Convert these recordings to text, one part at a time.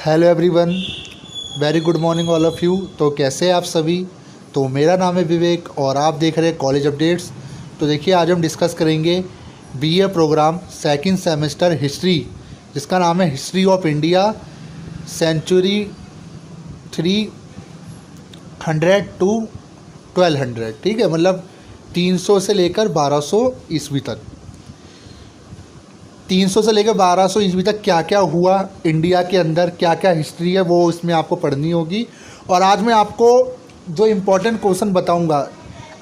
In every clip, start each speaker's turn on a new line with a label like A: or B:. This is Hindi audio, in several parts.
A: Hello everyone, very good morning all of you. तो कैसे हैं आप सभी। तो मेरा नाम है विवेक और आप देख रहे हैं कॉलेज अपडेट्स। तो देखिए, आज हम डिस्कस करेंगे BA program second semester history, जिसका नाम है history of India century 300 to 1200। ठीक है, मतलब 300 से लेकर 1200 ईस्वी तक। 300 से लेकर 1200 ईस्वी तक क्या क्या हुआ इंडिया के अंदर, क्या क्या हिस्ट्री है, वो इसमें आपको पढ़नी होगी। और आज मैं आपको जो इम्पोर्टेंट क्वेश्चन बताऊंगा,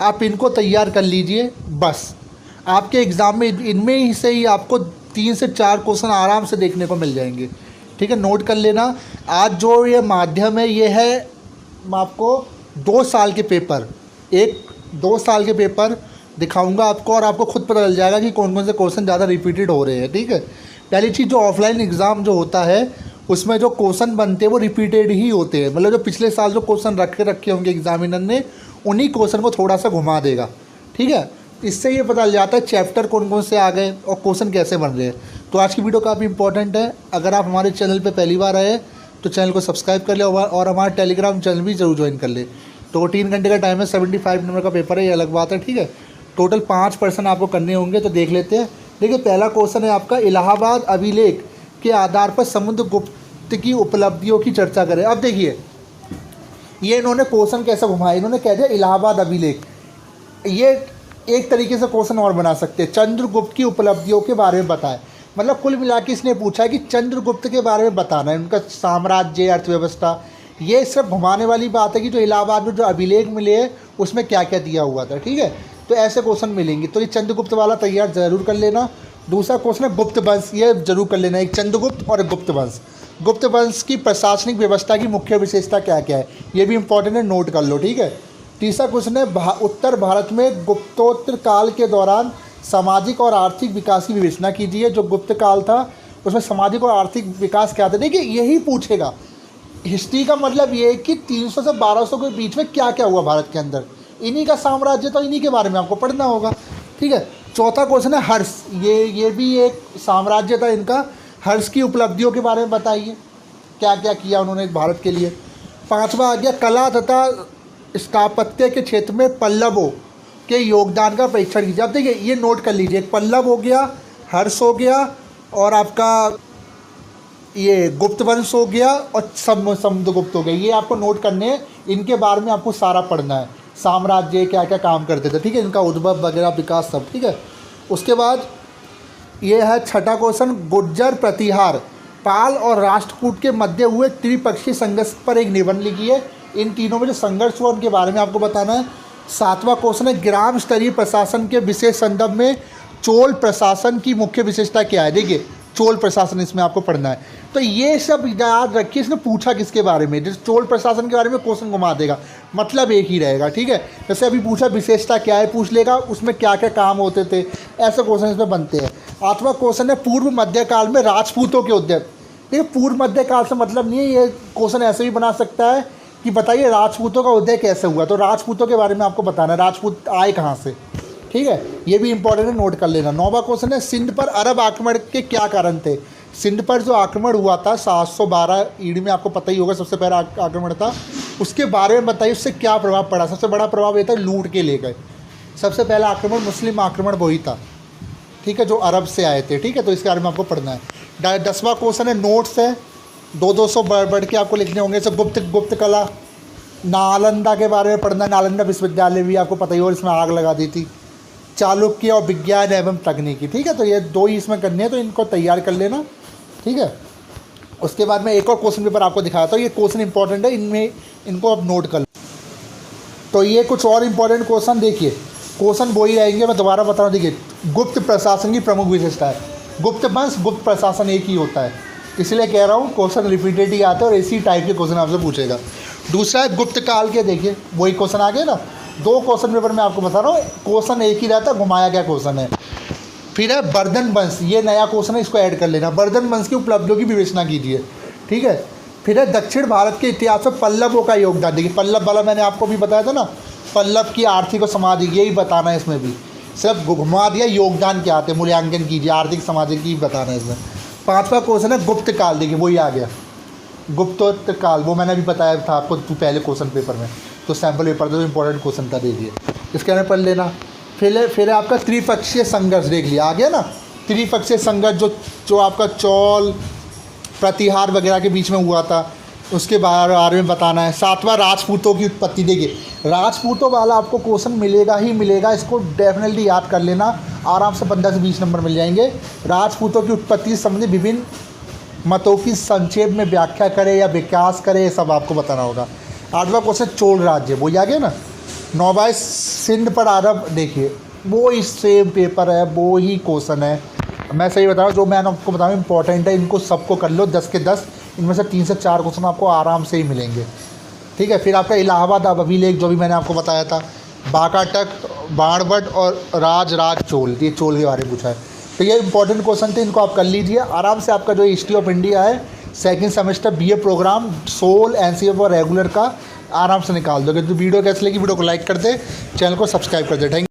A: आप इनको तैयार कर लीजिए। बस आपके एग्ज़ाम में इनमें ही से ही आपको 3 से 4 क्वेश्चन आराम से देखने को मिल जाएंगे। ठीक है, नोट कर लेना। आज जो ये माध्यम है, ये है आपको 2 साल के पेपर, 2 साल के पेपर दिखाऊंगा आपको, और आपको खुद पता चल जाएगा कि कौन कौन से क्वेश्चन ज़्यादा रिपीटेड हो रहे हैं। ठीक है, पहली चीज़, जो ऑफलाइन एग्ज़ाम जो होता है उसमें जो क्वेश्चन बनते हैं वो रिपीटेड ही होते हैं। मतलब जो पिछले साल जो क्वेश्चन रखे होंगे एग्जामिनर ने, उन्हीं क्वेश्चन को थोड़ा सा घुमा देगा। ठीक है, इससे ये पता चल जाता है चैप्टर कौन कौन से आ गए और क्वेश्चन कैसे बन रहे हैं। तो आज की वीडियो काफ़ी इंपॉर्टेंट है। अगर आप हमारे चैनल पर पहली बार आए तो चैनल को सब्सक्राइब कर ले और हमारा टेलीग्राम चैनल भी जरूर ज्वाइन कर ले। तो 3 घंटे का टाइम है, 75 नंबर का पेपर है, ये अलग बात है। ठीक है, टोटल 5 पर्सन आपको करने होंगे। तो देख लेते हैं। देखिए, पहला क्वेश्चन है आपका, इलाहाबाद अभिलेख के आधार पर समुद्रगुप्त की उपलब्धियों की चर्चा करें। अब देखिए, ये इन्होंने क्वेश्चन कैसे घुमाया, इन्होंने कह दिया इलाहाबाद अभिलेख। ये एक तरीके से क्वेश्चन और बना सकते हैं, चंद्रगुप्त की उपलब्धियों के बारे में बताएं। मतलब कुल मिला के इसने पूछा है कि चंद्रगुप्त के बारे में बताना है, उनका साम्राज्य, अर्थव्यवस्था। ये सब घुमाने वाली बात है कि जो इलाहाबाद में जो अभिलेख मिले हैं उसमें क्या क्या दिया हुआ था। ठीक है, तो ऐसे क्वेश्चन मिलेंगे। तो ये चंद्रगुप्त वाला तैयार जरूर कर लेना। दूसरा क्वेश्चन है गुप्त वंश, ये जरूर कर लेना, एक चंद्रगुप्त और एक गुप्त वंश। गुप्त वंश की प्रशासनिक व्यवस्था की मुख्य विशेषता क्या क्या है, ये भी इंपॉर्टेंट है, नोट कर लो। ठीक है, तीसरा क्वेश्चन है उत्तर भारत में गुप्तोत्तर काल के दौरान सामाजिक और आर्थिक विकास की विवेचना कीजिए। जो गुप्त काल था उसमें सामाजिक और आर्थिक विकास क्या था। देखिए, यही पूछेगा। हिस्ट्री का मतलब ये है कि 300 से 1200 के बीच में क्या क्या हुआ भारत के अंदर, इन्हीं का साम्राज्य, तो इन्हीं के बारे में आपको पढ़ना होगा। ठीक है, चौथा क्वेश्चन है हर्ष, ये भी एक साम्राज्य था इनका। हर्ष की उपलब्धियों के बारे में बताइए, क्या क्या किया उन्होंने भारत के लिए। पांचवा आ गया, कला तथा स्थापत्य के क्षेत्र में पल्लवों के योगदान का परीक्षण कीजिए। अब देखिए, ये नोट कर लीजिए, पल्लव हो गया, हर्ष हो गया, और आपका ये गुप्त वंश हो गया, और समुद्रगुप्त हो गया। ये आपको नोट करने हैं, इनके बारे में आपको सारा पढ़ना है। साम्राज्य क्या क्या काम करते थे, ठीक है, इनका उद्भव वगैरह, विकास, सब। ठीक है, उसके बाद ये है छठा क्वेश्चन, गुर्जर प्रतिहार, पाल और राष्ट्रकूट के मध्य हुए त्रिपक्षीय संघर्ष पर एक निबंध लिखिए। इन तीनों में जो संघर्ष हुआ उनके बारे में आपको बताना है। सातवां क्वेश्चन है, ग्राम स्तरीय प्रशासन के विशेष संदर्भ में चोल प्रशासन की मुख्य विशेषता क्या है। देखिए, चोल प्रशासन इसमें आपको पढ़ना है। तो ये सब याद रखिए, इसने पूछा किसके बारे में, जैसे चोल प्रशासन के बारे में क्वेश्चन घुमा देगा, मतलब एक ही रहेगा। ठीक है, जैसे अभी पूछा विशेषता क्या है, पूछ लेगा उसमें क्या क्या काम होते थे, ऐसे क्वेश्चन इसमें बनते हैं। आठवां क्वेश्चन है, पूर्व मध्यकाल में राजपूतों के उद्यम। देखिए, पूर्व मध्यकाल से मतलब नहीं है, ये क्वेश्चन ऐसे भी बना सकता है कि बताइए राजपूतों का उदय कैसे हुआ। तो राजपूतों के बारे में आपको बताना है, राजपूत आए कहाँ से। ठीक है, ये भी इंपॉर्टेंट है, नोट कर लेना। 9वां क्वेश्चन है, सिंध पर अरब आक्रमण के क्या कारण थे। सिंध पर जो आक्रमण हुआ था 712 ईडी में, आपको पता ही होगा, सबसे पहला आक्रमण था, उसके बारे में बताइए, उससे क्या प्रभाव पड़ा। सबसे बड़ा प्रभाव ये था, लूट के ले गए। सबसे पहला आक्रमण मुस्लिम आक्रमण वही था। ठीक है, जो अरब से आए थे। ठीक है, तो इसके बारे में आपको पढ़ना है। 10वां क्वेश्चन है, नोट्स है, 200 बढ़ के आपको लिखने होंगे। सब गुप्त कला, नालंदा के बारे में पढ़ना है। नालंदा विश्वविद्यालय भी आपको पता ही होगा, इसमें आग लगा दी थी। चालुक्य और विज्ञान एवं तकनीकी। ठीक है, तो ये 2 ही इसमें करने हैं, तो इनको तैयार कर लेना। ठीक है, उसके बाद मैं एक और क्वेश्चन पेपर आपको दिखाता हूँ, ये क्वेश्चन इंपॉर्टेंट है, इनमें इनको आप नोट कर लो। तो ये कुछ और इंपॉर्टेंट क्वेश्चन, देखिए क्वेश्चन वो ही रहेंगे, मैं दोबारा बता रहा हूँ। देखिए, गुप्त प्रशासन की प्रमुख विशेषता है, गुप्त वंश, गुप्त प्रशासन एक ही होता है, इसलिए कह रहा हूँ क्वेश्चन रिपीटेड ही आते हैं, और इसी टाइप के क्वेश्चन आपसे पूछेगा। दूसरा है गुप्त काल के, देखिए वही क्वेश्चन आ गए ना, 2 क्वेश्चन पेपर में आपको बता रहा हूँ, क्वेश्चन एक ही रहता है, घुमाया गया क्वेश्चन है। फिर है वर्धन वंश, ये नया क्वेश्चन है, इसको ऐड कर लेना। वर्धन वंश की उपलब्धियों की विवेचना कीजिए। ठीक है, फिर है दक्षिण भारत के इतिहास में पल्लवों का योगदान। देखिए, पल्लव वाला मैंने आपको भी बताया था ना, पल्लव की आर्थिक और सामाजिक, यही बताना है इसमें भी, सिर्फ घुमा दिया, योगदान क्या आते हैं, मूल्यांकन कीजिए, आर्थिक सामाजिक की बताना है इसमें। 5वां क्वेश्चन है गुप्त काल, देखिए वही आ गया। गुप्तोत्तर काल, वो मैंने अभी बताया था आपको पहले क्वेश्चन पेपर में, तो सैम्पल पेपर था, तो इंपॉर्टेंट क्वेश्चन था, देखिए इसके अंदर पढ़ लेना। फिर आपका त्रिपक्षीय संघर्ष देख लिया, आ गया ना। त्रिपक्षीय संघर्ष जो आपका चौल प्रतिहार वगैरह के बीच में हुआ था, उसके बारे में बताना है। सातवां राजपूतों की उत्पत्ति, देखिए राजपूतों वाला आपको क्वेश्चन मिलेगा ही मिलेगा, इसको डेफिनेटली याद कर लेना, आराम से 15 से 20 नंबर मिल जाएंगे। राजपूतों की उत्पत्ति संबंधी विभिन्न मतों की संक्षेप में व्याख्या करे या विकास करे, ये सब आपको बताना होगा। 8वां क्वेश्चन चोल राज्य, वो आ गया ना। 9वां सिंध पर आरब, देखिए वो ही सेम पेपर है, वो ही क्वेश्चन है, मैं सही बता रहा हूँ, जो मैंने आपको बताया इंपॉर्टेंट है, इनको सबको कर लो 10 के 10, इनमें से 3 से 4 क्वेश्चन आपको आराम से ही मिलेंगे, ठीक है। फिर आपका इलाहाबाद अभिलेख, जो भी मैंने आपको बताया था, बाकाटक, बाणभट्ट और राज चोल, ये चोल के बारे में पूछा है। तो ये इंपॉर्टेंट क्वेश्चन थे, इनको आप कर लीजिए आराम से। आपका जो हिस्ट्री ऑफ इंडिया है second semester BA program SOL NCF और रेगुलर का आराम से निकाल दोगे। तो वीडियो कैसे लगी, वीडियो को लाइक कर दे, चैनल को सब्सक्राइब कर दे। थैंक